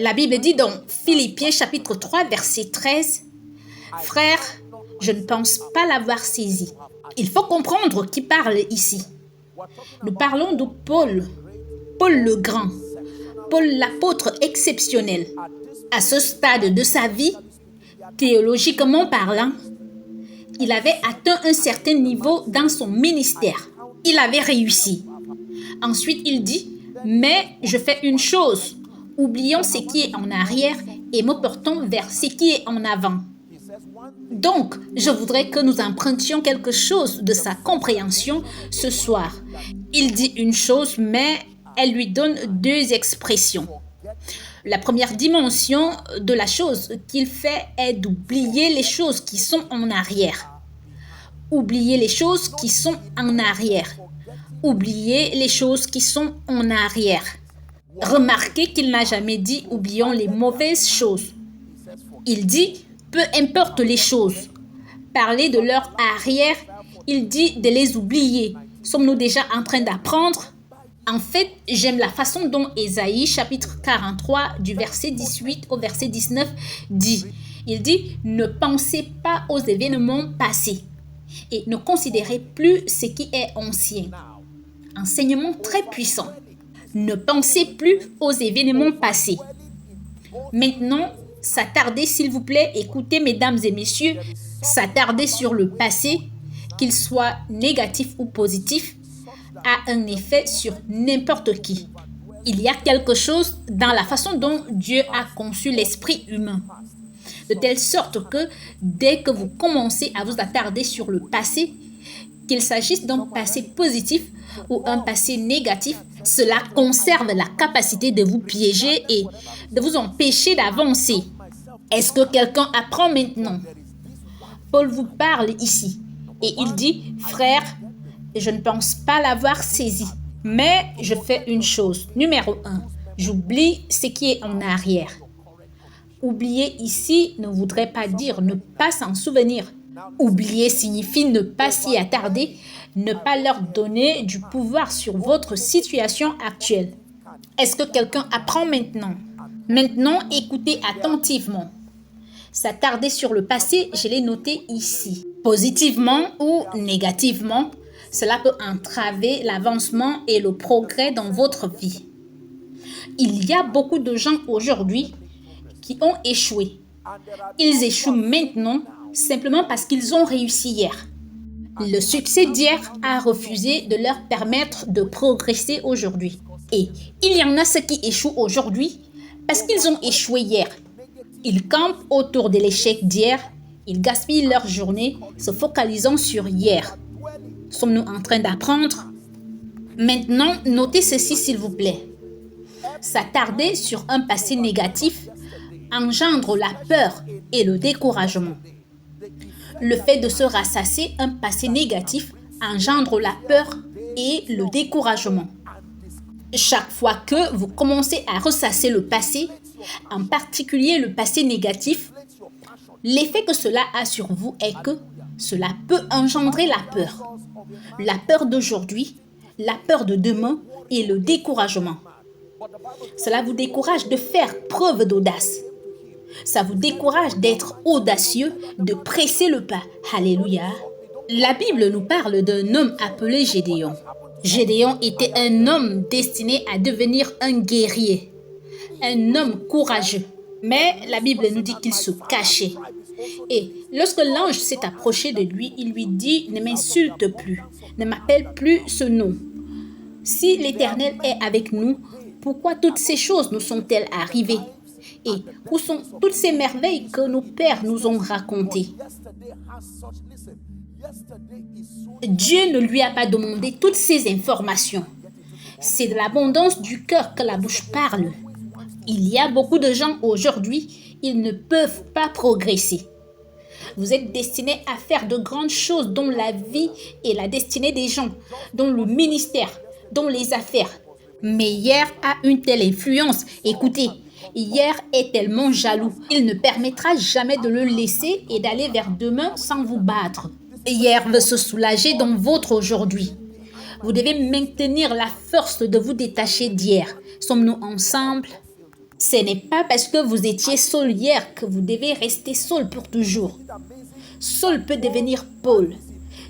La Bible dit dans Philippiens chapitre 3, verset 13, « Frère, je ne pense pas l'avoir saisi. » Il faut comprendre qui parle ici. Nous parlons de Paul, Paul le Grand, Paul l'apôtre exceptionnel. À ce stade de sa vie, théologiquement parlant, il avait atteint un certain niveau dans son ministère. Il avait réussi. Ensuite, il dit, « Mais je fais une chose, oublions ce qui est en arrière et me portons vers ce qui est en avant. » Donc, je voudrais que nous empruntions quelque chose de sa compréhension ce soir. Il dit une chose, mais elle lui donne deux expressions. La première dimension de la chose qu'il fait est d'oublier les choses qui sont en arrière. Oublier les choses qui sont en arrière. Oublier les choses qui sont en arrière. Remarquez qu'il n'a jamais dit « oublions les mauvaises choses ». Il dit « peu importe les choses ». Parler de leur arrière, il dit de les oublier. Sommes-nous déjà en train d'apprendre? En fait, j'aime la façon dont Ésaïe, chapitre 43, du verset 18 au verset 19, dit. Il dit « Ne pensez pas aux événements passés et ne considérez plus ce qui est ancien. » Enseignement très puissant. Ne pensez plus aux événements passés. Maintenant, s'attarder, s'il vous plaît, écoutez mesdames et messieurs, s'attarder sur le passé, qu'il soit négatif ou positif, a un effet sur n'importe qui. Il y a quelque chose dans la façon dont Dieu a conçu l'esprit humain. De telle sorte que dès que vous commencez à vous attarder sur le passé, qu'il s'agisse d'un passé positif ou un passé négatif, cela conserve la capacité de vous piéger et de vous empêcher d'avancer. Est-ce que quelqu'un apprend maintenant? Paul vous parle ici et il dit « Frère, je ne pense pas l'avoir saisi, mais je fais une chose. Numéro 1, j'oublie ce qui est en arrière. » Oublier ici ne voudrait pas dire ne pas s'en souvenir. Oublier signifie ne pas s'y attarder, ne pas leur donner du pouvoir sur votre situation actuelle. Est-ce que quelqu'un apprend maintenant? Maintenant, écoutez attentivement. S'attarder sur le passé, je l'ai noté ici. Positivement ou négativement, cela peut entraver l'avancement et le progrès dans votre vie. Il y a beaucoup de gens aujourd'hui qui ont échoué. Ils échouent maintenant simplement parce qu'ils ont réussi hier. Le succès d'hier a refusé de leur permettre de progresser aujourd'hui. Et il y en a ceux qui échouent aujourd'hui parce qu'ils ont échoué hier. Ils campent autour de l'échec d'hier, ils gaspillent leur journée se focalisant sur hier. Sommes-nous en train d'apprendre? Maintenant, notez ceci s'il vous plaît. S'attarder sur un passé négatif engendre la peur et le découragement. Le fait de se rassasier un passé négatif engendre la peur et le découragement. Chaque fois que vous commencez à ressasser le passé, en particulier le passé négatif, l'effet que cela a sur vous est que cela peut engendrer la peur. La peur d'aujourd'hui, la peur de demain et le découragement. Cela vous décourage de faire preuve d'audace. Ça vous décourage d'être audacieux, de presser le pas. Alléluia. La Bible nous parle d'un homme appelé Gédéon. Gédéon était un homme destiné à devenir un guerrier, un homme courageux. Mais la Bible nous dit qu'il se cachait. Et lorsque l'ange s'est approché de lui, il lui dit « Ne m'insulte plus, ne m'appelle plus ce nom. Si l'Éternel est avec nous, pourquoi toutes ces choses nous sont-elles arrivées? Et où sont toutes ces merveilles que nos pères nous ont racontées? » Dieu ne lui a pas demandé toutes ces informations. C'est de l'abondance du cœur que la bouche parle. Il y a beaucoup de gens aujourd'hui, ils ne peuvent pas progresser. Vous êtes destiné à faire de grandes choses dont la vie et la destinée des gens, dont le ministère, dont les affaires. Mais hier a une telle influence. Écoutez, hier est tellement jaloux. Il ne permettra jamais de le laisser et d'aller vers demain sans vous battre. Hier veut se soulager dans votre aujourd'hui. Vous devez maintenir la force de vous détacher d'hier. Sommes-nous ensemble? Ce n'est pas parce que vous étiez Saul hier que vous devez rester Saul pour toujours. Saul peut devenir Paul.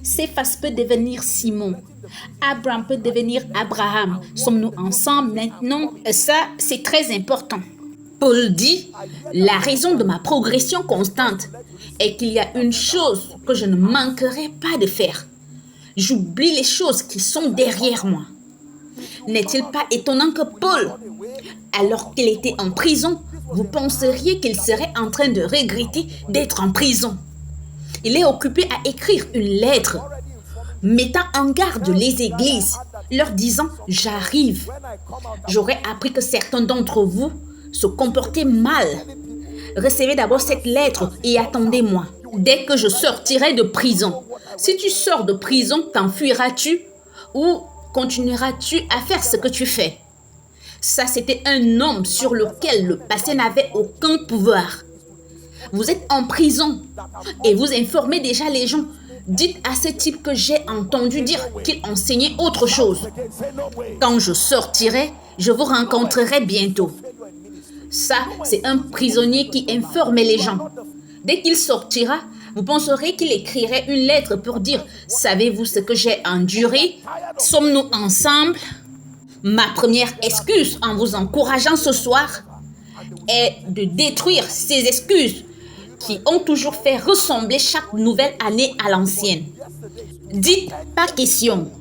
Céphas peut devenir Simon. Abraham peut devenir Abraham. Sommes-nous ensemble maintenant? Ça, c'est très important. Paul dit, la raison de ma progression constante est qu'il y a une chose que je ne manquerai pas de faire. J'oublie les choses qui sont derrière moi. N'est-il pas étonnant que Paul, alors qu'il était en prison, vous penseriez qu'il serait en train de regretter d'être en prison? Il est occupé à écrire une lettre, mettant en garde les églises, leur disant « J'arrive ». J'aurais appris que certains d'entre vous se comportaient mal. Recevez d'abord cette lettre et attendez-moi. Dès que je sortirai de prison, si tu sors de prison, t'enfuiras-tu ou continueras-tu à faire ce que tu fais? Ça, c'était un homme sur lequel le passé n'avait aucun pouvoir. Vous êtes en prison et vous informez déjà les gens. Dites à ce type que j'ai entendu dire qu'il enseignait autre chose. Quand je sortirai, je vous rencontrerai bientôt. Ça, c'est un prisonnier qui informait les gens. Dès qu'il sortira, vous penserez qu'il écrirait une lettre pour dire « Savez-vous ce que j'ai enduré? Sommes-nous ensemble ?» Ma première excuse en vous encourageant ce soir est de détruire ces excuses qui ont toujours fait ressembler chaque nouvelle année à l'ancienne. Dites « pas question ».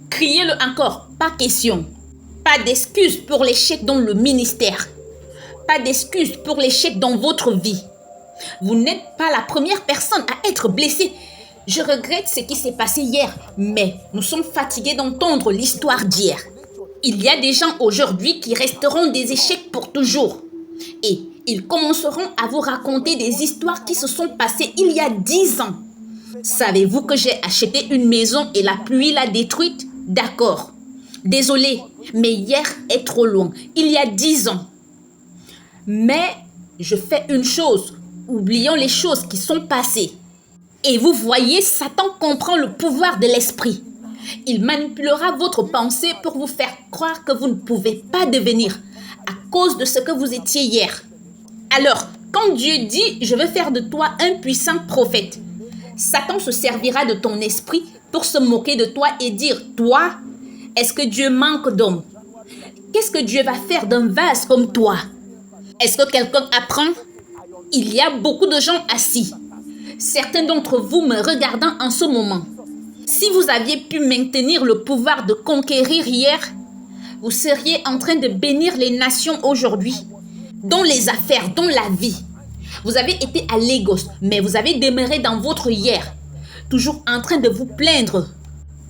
Criez-le encore « pas question ». Pas d'excuses pour l'échec dans le ministère. Pas d'excuses pour l'échec dans votre vie. Vous n'êtes pas la première personne à être blessée. Je regrette ce qui s'est passé hier, mais nous sommes fatigués d'entendre l'histoire d'hier. Il y a des gens aujourd'hui qui resteront des échecs pour toujours. Et ils commenceront à vous raconter des histoires qui se sont passées il y a 10 ans. Savez-vous que j'ai acheté une maison et la pluie l'a détruite? D'accord. Désolé, mais hier est trop loin. Il y a 10 ans. Mais je fais une chose. Oublions les choses qui sont passées. Et vous voyez, Satan comprend le pouvoir de l'esprit. Il manipulera votre pensée pour vous faire croire que vous ne pouvez pas devenir à cause de ce que vous étiez hier. Alors, quand Dieu dit « Je veux faire de toi un puissant prophète », Satan se servira de ton esprit pour se moquer de toi et dire « Toi, est-ce que Dieu manque d'hommes? Qu'est-ce que Dieu va faire d'un vase comme toi? Est-ce que quelqu'un apprend? Il y a beaucoup de gens assis. Certains d'entre vous me regardant en ce moment. Si vous aviez pu maintenir le pouvoir de conquérir hier, vous seriez en train de bénir les nations aujourd'hui. Dans les affaires, dans la vie. Vous avez été à Lagos, mais vous avez demeuré dans votre hier. Toujours en train de vous plaindre.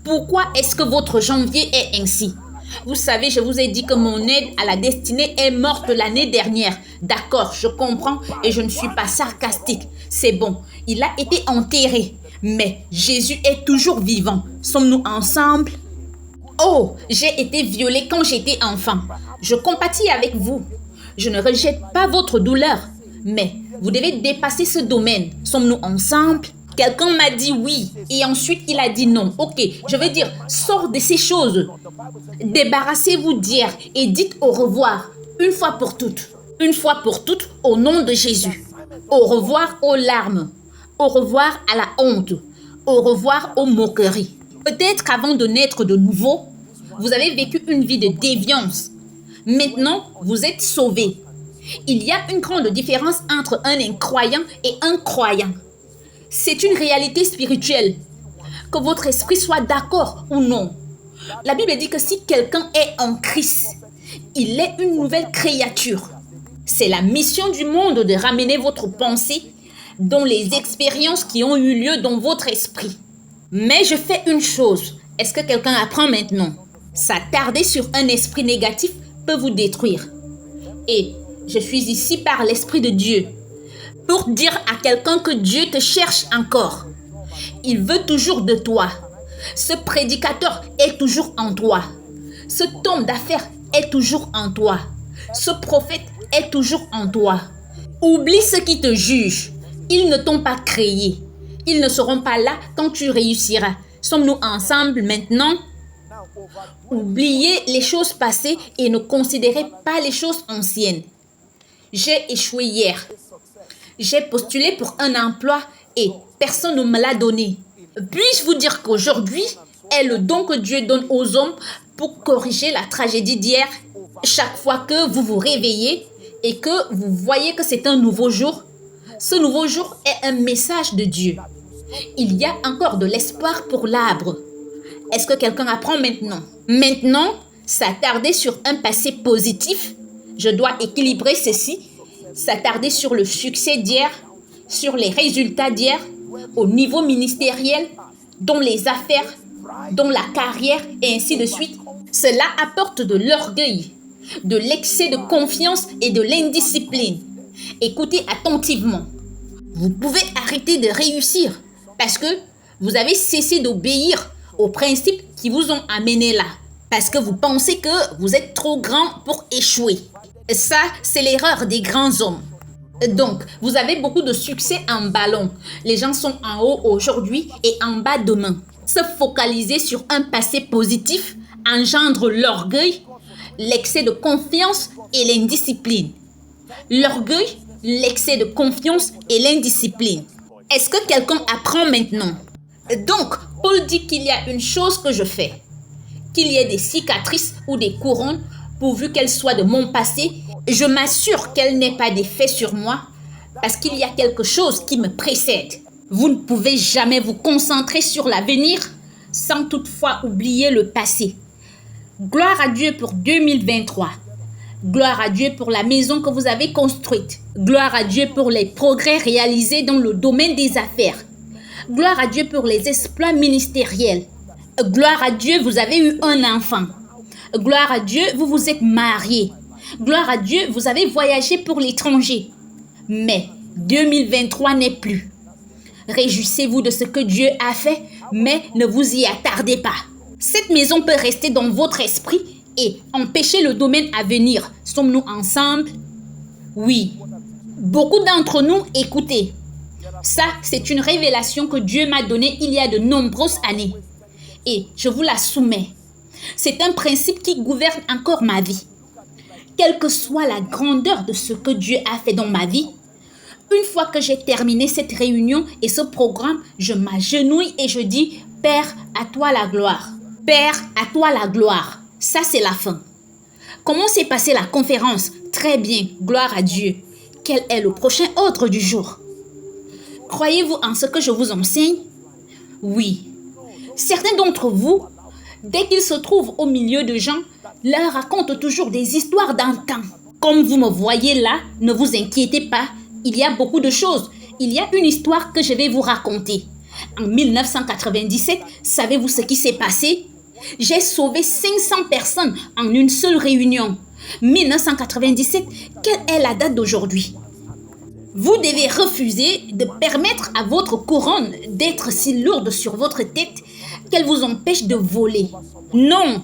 Pourquoi est-ce que votre janvier est ainsi? Vous savez, je vous ai dit que mon aide à la destinée est morte l'année dernière. D'accord, je comprends et je ne suis pas sarcastique. C'est bon, il a été enterré. Mais Jésus est toujours vivant. Sommes-nous ensemble? Oh, j'ai été violée quand j'étais enfant. Je compatis avec vous. Je ne rejette pas votre douleur. Mais vous devez dépasser ce domaine. Sommes-nous ensemble? Quelqu'un m'a dit oui et ensuite il a dit non. Ok, je veux dire, sors de ces choses. Débarrassez-vous d'hier et dites au revoir une fois pour toutes. Une fois pour toutes au nom de Jésus. Au revoir aux larmes. Au revoir à la honte. Au revoir aux moqueries. Peut-être qu'avant de naître de nouveau, vous avez vécu une vie de déviance. Maintenant, vous êtes sauvés. Il y a une grande différence entre un incroyant et un croyant. C'est une réalité spirituelle. Que votre esprit soit d'accord ou non. La Bible dit que si quelqu'un est en Christ, il est une nouvelle créature. C'est la mission du monde de ramener votre pensée dans les expériences qui ont eu lieu dans votre esprit. Mais je fais une chose. Est-ce que quelqu'un apprend maintenant? S'attarder sur un esprit négatif peut vous détruire. Et je suis ici par l'Esprit de Dieu pour dire à quelqu'un que Dieu te cherche encore. Il veut toujours de toi. Ce prédicateur est toujours en toi. Cet homme d'affaires est toujours en toi. Ce prophète est toujours en toi. Oublie ceux qui te jugent. Ils ne t'ont pas créé. Ils ne seront pas là quand tu réussiras. Sommes-nous ensemble maintenant? Oubliez les choses passées et ne considérez pas les choses anciennes. J'ai échoué hier. J'ai postulé pour un emploi et personne ne me l'a donné. Puis-je vous dire qu'aujourd'hui est le don que Dieu donne aux hommes pour corriger la tragédie d'hier? Chaque fois que vous vous réveillez et que vous voyez que c'est un nouveau jour, ce nouveau jour est un message de Dieu. Il y a encore de l'espoir pour l'arbre. Est-ce que quelqu'un apprend maintenant? Maintenant, s'attarder sur un passé positif, je dois équilibrer ceci, s'attarder sur le succès d'hier, sur les résultats d'hier, au niveau ministériel, dans les affaires, dans la carrière et ainsi de suite. Cela apporte de l'orgueil, de l'excès de confiance et de l'indiscipline. Écoutez attentivement. Vous pouvez arrêter de réussir parce que vous avez cessé d'obéir aux principes qui vous ont amené là. Parce que vous pensez que vous êtes trop grand pour échouer. Ça, c'est l'erreur des grands hommes. Donc, vous avez beaucoup de succès en ballon. Les gens sont en haut aujourd'hui et en bas demain. Se focaliser sur un passé positif engendre l'orgueil, l'excès de confiance et l'indiscipline. L'orgueil, l'excès de confiance et l'indiscipline. Est-ce que quelqu'un apprend maintenant? Donc, Paul dit qu'il y a une chose que je fais. Qu'il y ait des cicatrices ou des couronnes, pourvu qu'elles soient de mon passé, je m'assure qu'elles n'aient pas d'effet sur moi parce qu'il y a quelque chose qui me précède. Vous ne pouvez jamais vous concentrer sur l'avenir sans toutefois oublier le passé. Gloire à Dieu pour 2023. Gloire à Dieu pour la maison que vous avez construite. Gloire à Dieu pour les progrès réalisés dans le domaine des affaires. Gloire à Dieu pour les exploits ministériels. Gloire à Dieu, vous avez eu un enfant. Gloire à Dieu, vous vous êtes marié. Gloire à Dieu, vous avez voyagé pour l'étranger. Mais 2023 n'est plus. Réjouissez-vous de ce que Dieu a fait, mais ne vous y attardez pas. Cette maison peut rester dans votre esprit et empêcher le domaine à venir. Sommes-nous ensemble? Oui. Beaucoup d'entre nous, écoutez. Ça, c'est une révélation que Dieu m'a donnée il y a de nombreuses années. Et je vous la soumets. C'est un principe qui gouverne encore ma vie. Quelle que soit la grandeur de ce que Dieu a fait dans ma vie, une fois que j'ai terminé cette réunion et ce programme, je m'agenouille et je dis « Père, à toi la gloire. Père, à toi la gloire. » Ça, c'est la fin. Comment s'est passée la conférence? Très bien, gloire à Dieu. Quel est le prochain ordre du jour? Croyez-vous en ce que je vous enseigne? Oui. Certains d'entre vous, dès qu'ils se trouvent au milieu de gens, leur racontent toujours des histoires d'antan. Comme vous me voyez là, ne vous inquiétez pas, il y a beaucoup de choses. Il y a une histoire que je vais vous raconter. En 1997, savez-vous ce qui s'est passé? J'ai sauvé 500 personnes en une seule réunion. 1997, quelle est la date d'aujourd'hui? Vous devez refuser de permettre à votre couronne d'être si lourde sur votre tête qu'elle vous empêche de voler. Non,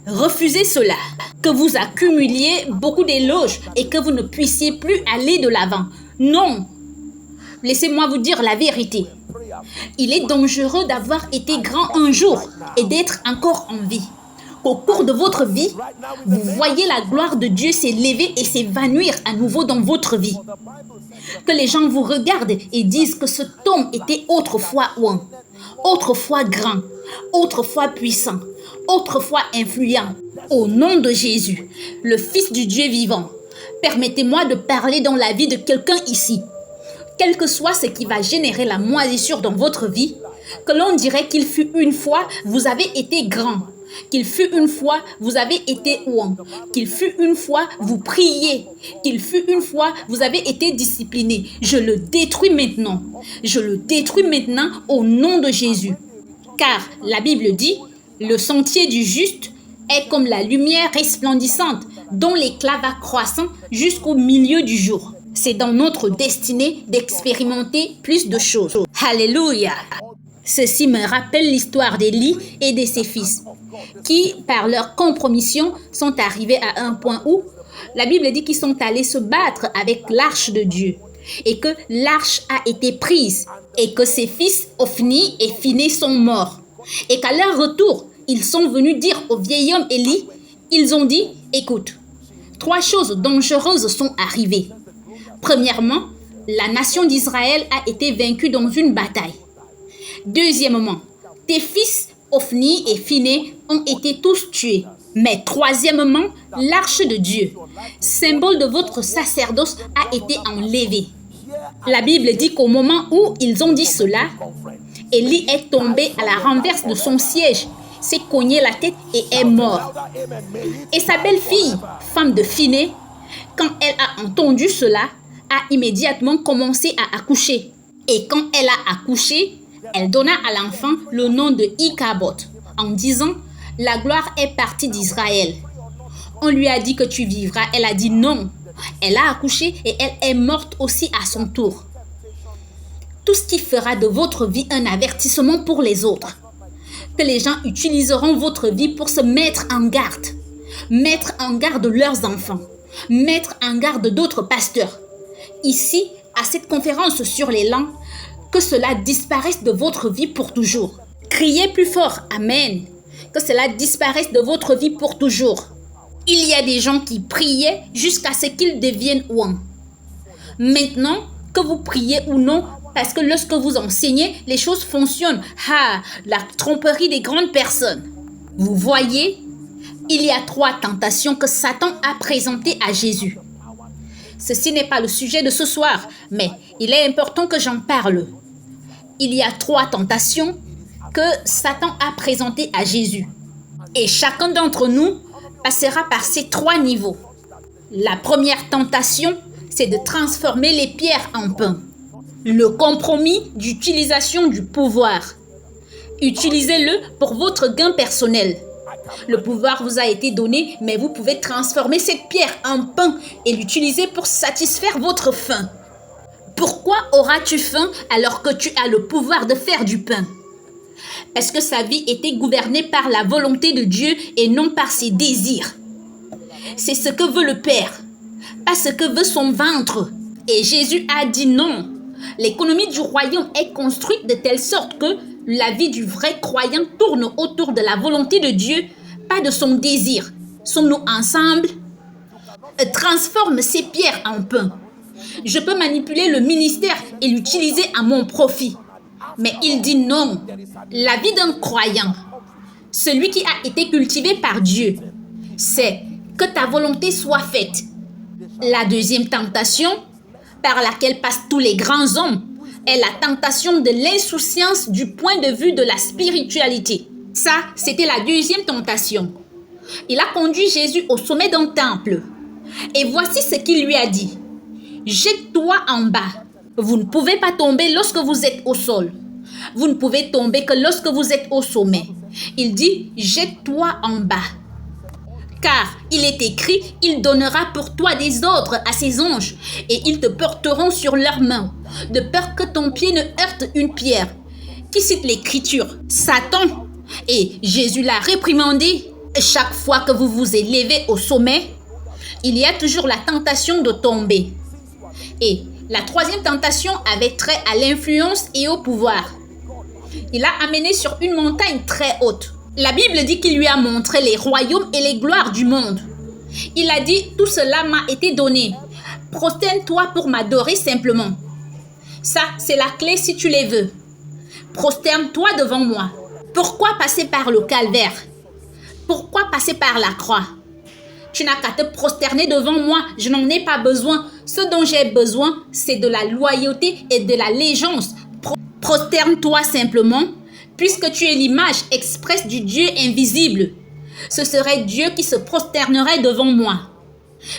refusez cela. Que vous accumuliez beaucoup d'éloges et que vous ne puissiez plus aller de l'avant. Non, laissez-moi vous dire la vérité. Il est dangereux d'avoir été grand un jour et d'être encore en vie. Au cours de votre vie, vous voyez la gloire de Dieu s'élever et s'évanouir à nouveau dans votre vie. Que les gens vous regardent et disent que cet homme était autrefois ouin, autrefois grand, autrefois puissant, autrefois influent. Au nom de Jésus, le Fils du Dieu vivant, permettez-moi de parler dans la vie de quelqu'un ici. Quel que soit ce qui va générer la moisissure dans votre vie, que l'on dirait qu'il fut une fois, vous avez été grand. Qu'il fut une fois, vous avez été ouin. Qu'il fut une fois, vous priez. Qu'il fut une fois, vous avez été discipliné. Je le détruis maintenant. Je le détruis maintenant au nom de Jésus. Car la Bible dit, le sentier du juste est comme la lumière resplendissante dont l'éclat va croissant jusqu'au milieu du jour. C'est dans notre destinée d'expérimenter plus de choses. Alléluia! Ceci me rappelle l'histoire d'Élie et de ses fils, qui, par leur compromission, sont arrivés à un point où la Bible dit qu'ils sont allés se battre avec l'arche de Dieu et que l'arche a été prise et que ses fils, Ophni et Phinées, sont morts. Et qu'à leur retour, ils sont venus dire au vieil homme Élie, ils ont dit, écoute, 3 choses dangereuses sont arrivées. Premièrement, la nation d'Israël a été vaincue dans une bataille. Deuxièmement, tes fils Ophni et Phiné ont été tous tués. Mais troisièmement, l'arche de Dieu, symbole de votre sacerdoce, a été enlevée. La Bible dit qu'au moment où ils ont dit cela, Élie est tombé à la renverse de son siège, s'est cogné la tête et est mort. Et sa belle-fille, femme de Phiné, quand elle a entendu cela, a immédiatement commencé à accoucher. Et quand elle a accouché, elle donna à l'enfant le nom de Ichabod, en disant « La gloire est partie d'Israël ». On lui a dit que tu vivras, elle a dit non. Elle a accouché et elle est morte aussi à son tour. Tout ce qui fera de votre vie un avertissement pour les autres. Que les gens utiliseront votre vie pour se mettre en garde. Mettre en garde leurs enfants. Mettre en garde d'autres pasteurs. Ici, à cette conférence sur les langues, que cela disparaisse de votre vie pour toujours. Criez plus fort, Amen. Que cela disparaisse de votre vie pour toujours. Il y a des gens qui priaient jusqu'à ce qu'ils deviennent ouins. Maintenant, que vous priez ou non, parce que lorsque vous enseignez, les choses fonctionnent. Ah, la tromperie des grandes personnes. Vous voyez, il y a 3 tentations que Satan a présentées à Jésus. Ceci n'est pas le sujet de ce soir, mais il est important que j'en parle. Il y a 3 tentations que Satan a présentées à Jésus. Et chacun d'entre nous passera par ces 3 niveaux. La première tentation, c'est de transformer les pierres en pain. Le compromis d'utilisation du pouvoir. Utilisez-le pour votre gain personnel. Le pouvoir vous a été donné, mais vous pouvez transformer cette pierre en pain et l'utiliser pour satisfaire votre faim. Pourquoi auras-tu faim alors que tu as le pouvoir de faire du pain? Parce que sa vie était gouvernée par la volonté de Dieu et non par ses désirs. C'est ce que veut le Père, pas ce que veut son ventre. Et Jésus a dit non. L'économie du royaume est construite de telle sorte que la vie du vrai croyant tourne autour de la volonté de Dieu, pas de son désir. Sommes-nous ensemble? Transforme ces pierres en pain. Je peux manipuler le ministère et l'utiliser à mon profit. Mais il dit non. La vie d'un croyant, celui qui a été cultivé par Dieu, c'est que ta volonté soit faite. La deuxième tentation, par laquelle passent tous les grands hommes, est la tentation de l'insouciance du point de vue de la spiritualité. Ça, c'était la deuxième tentation. Il a conduit Jésus au sommet d'un temple. Et voici ce qu'il lui a dit. Jette-toi en bas. Vous ne pouvez pas tomber lorsque vous êtes au sol. Vous ne pouvez tomber que lorsque vous êtes au sommet. Il dit, jette-toi en bas. Car il est écrit, il donnera pour toi des ordres à ses anges et ils te porteront sur leurs mains, de peur que ton pied ne heurte une pierre. Qui cite l'écriture? Satan. Et Jésus l'a réprimandé. Chaque fois que vous vous élevez au sommet, il y a toujours la tentation de tomber. Et la troisième tentation avait trait à l'influence et au pouvoir. Il l'a amené sur une montagne très haute. La Bible dit qu'il lui a montré les royaumes et les gloires du monde. Il a dit, tout cela m'a été donné. Prosterne-toi pour m'adorer simplement. Ça, c'est la clé si tu les veux. Prosterne-toi devant moi. Pourquoi passer par le calvaire? Pourquoi passer par la croix? Tu n'as qu'à te prosterner devant moi. Je n'en ai pas besoin. Ce dont j'ai besoin, c'est de la loyauté et de l'allégeance. Prosterne-toi simplement, puisque tu es l'image expresse du Dieu invisible. Ce serait Dieu qui se prosternerait devant moi.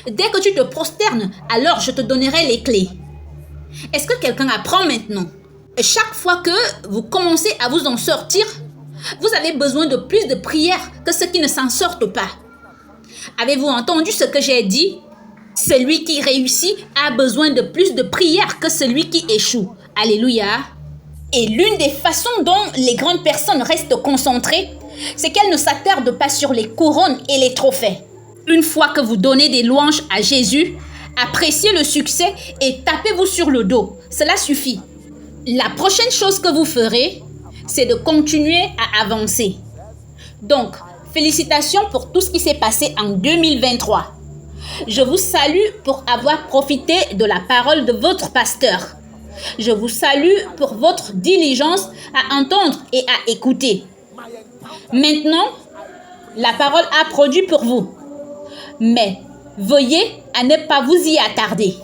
Dès que tu te prosternes, alors je te donnerai les clés. Est-ce que quelqu'un apprend maintenant? Chaque fois que vous commencez à vous en sortir, vous avez besoin de plus de prières que ceux qui ne s'en sortent pas. Avez-vous entendu ce que j'ai dit? Celui qui réussit a besoin de plus de prières que celui qui échoue. Alléluia. Et l'une des façons dont les grandes personnes restent concentrées, c'est qu'elles ne s'attardent pas sur les couronnes et les trophées. Une fois que vous donnez des louanges à Jésus, appréciez le succès et tapez-vous sur le dos. Cela suffit. La prochaine chose que vous ferez, c'est de continuer à avancer. Donc, félicitations pour tout ce qui s'est passé en 2023. Je vous salue pour avoir profité de la parole de votre pasteur. Je vous salue pour votre diligence à entendre et à écouter. Maintenant, la parole a produit pour vous. Mais veuillez à ne pas vous y attarder.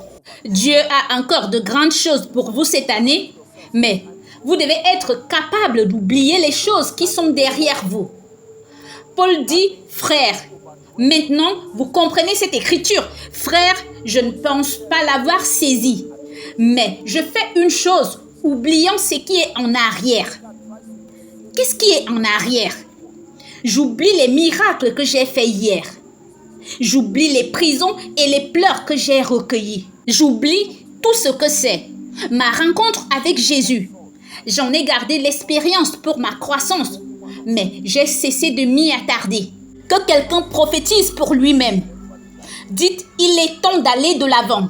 Dieu a encore de grandes choses pour vous cette année, mais vous devez être capable d'oublier les choses qui sont derrière vous. Paul dit, frère, maintenant vous comprenez cette écriture. Frère, je ne pense pas l'avoir saisie, mais je fais une chose, oubliant ce qui est en arrière. Qu'est-ce qui est en arrière? J'oublie les miracles que j'ai faits hier. J'oublie les prisons et les pleurs que j'ai recueillis. J'oublie tout ce que c'est. Ma rencontre avec Jésus. J'en ai gardé l'expérience pour ma croissance, mais j'ai cessé de m'y attarder. Que quelqu'un prophétise pour lui-même. Dites, il est temps d'aller de l'avant.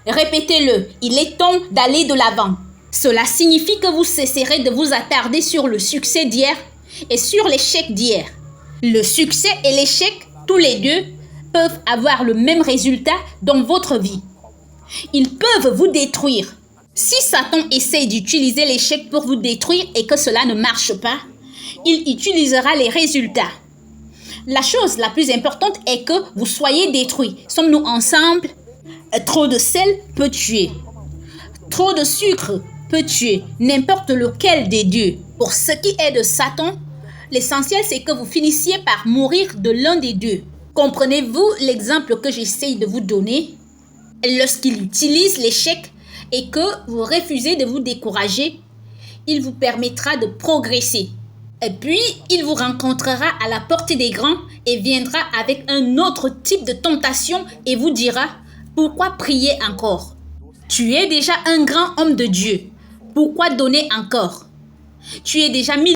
Répétez-le, il est temps d'aller de l'avant. Cela signifie que vous cesserez de vous attarder sur le succès d'hier et sur l'échec d'hier. Le succès et l'échec, tous les deux, peuvent avoir le même résultat dans votre vie. Ils peuvent vous détruire. Si Satan essaie d'utiliser l'échec pour vous détruire et que cela ne marche pas, il utilisera les résultats. La chose la plus importante est que vous soyez détruits. Sommes-nous ensemble? Trop de sel peut tuer. Trop de sucre peut tuer n'importe lequel des deux. Pour ce qui est de Satan, l'essentiel c'est que vous finissiez par mourir de l'un des deux. Comprenez-vous l'exemple que j'essaye de vous donner? Lorsqu'il utilise l'échec et que vous refusez de vous décourager, il vous permettra de progresser. Et puis, il vous rencontrera à la portée des grands et viendra avec un autre type de tentation et vous dira « Pourquoi prier encore? Tu es déjà un grand homme de Dieu. Pourquoi donner encore? Tu es déjà mis